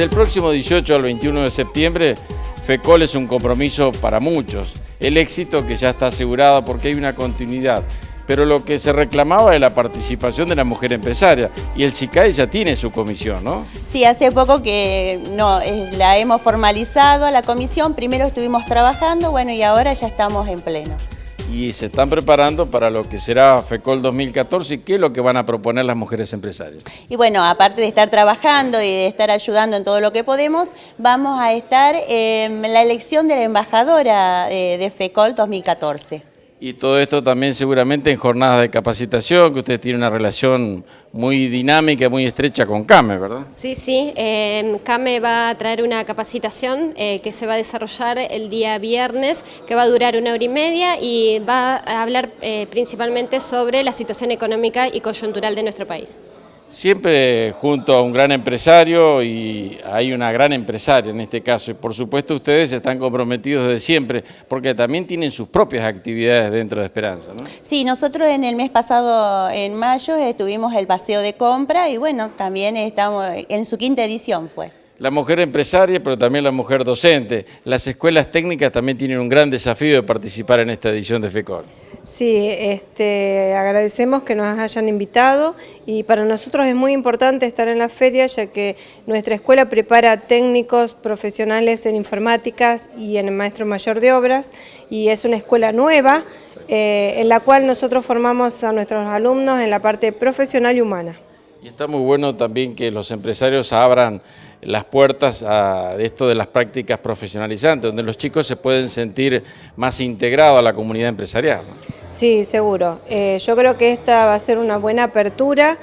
Del próximo 18 al 21 de septiembre, FECOL es un compromiso para muchos. El éxito que ya está asegurado porque hay una continuidad. Pero lo que se reclamaba es la participación de la mujer empresaria, y el SICAE ya tiene su comisión, ¿no? Sí, hace poco que la hemos formalizado la comisión, primero estuvimos trabajando, bueno, y ahora ya estamos en pleno. Y se están preparando para lo que será FECOL 2014, ¿y qué es lo que van a proponer las mujeres empresarias? Y bueno, aparte de estar trabajando y de estar ayudando en todo lo que podemos, vamos a estar en la elección de la embajadora de FECOL 2014. Y todo esto también seguramente en jornadas de capacitación, que usted tiene una relación muy dinámica, muy estrecha con CAME, ¿verdad? Sí, sí. CAME va a traer una capacitación que se va a desarrollar el día viernes, que va a durar 1 hora y media y va a hablar principalmente sobre la situación económica y coyuntural de nuestro país. Siempre junto a un gran empresario, y hay una gran empresaria en este caso, y por supuesto ustedes están comprometidos desde siempre, porque también tienen sus propias actividades dentro de Esperanza, ¿no? Sí, nosotros en el mes pasado, en mayo, tuvimos el paseo de compra y bueno, también estamos en su 5ª edición fue. La mujer empresaria, pero también la mujer docente. Las escuelas técnicas también tienen un gran desafío de participar en esta edición de FECOL. Sí, agradecemos que nos hayan invitado y para nosotros es muy importante estar en la feria, ya que nuestra escuela prepara técnicos profesionales en informáticas y en el maestro mayor de obras, y es una escuela nueva en la cual nosotros formamos a nuestros alumnos en la parte profesional y humana. Y está muy bueno también que los empresarios abran las puertas a esto de las prácticas profesionalizantes, donde los chicos se pueden sentir más integrados a la comunidad empresarial, ¿no? Sí, seguro. Yo creo que esta va a ser una buena apertura.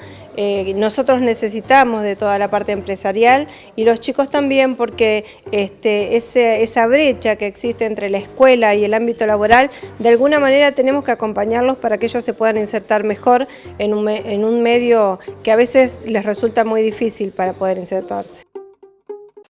Nosotros necesitamos de toda la parte empresarial y los chicos también, porque esa brecha que existe entre la escuela y el ámbito laboral, de alguna manera tenemos que acompañarlos para que ellos se puedan insertar mejor en un medio que a veces les resulta muy difícil para poder insertarse.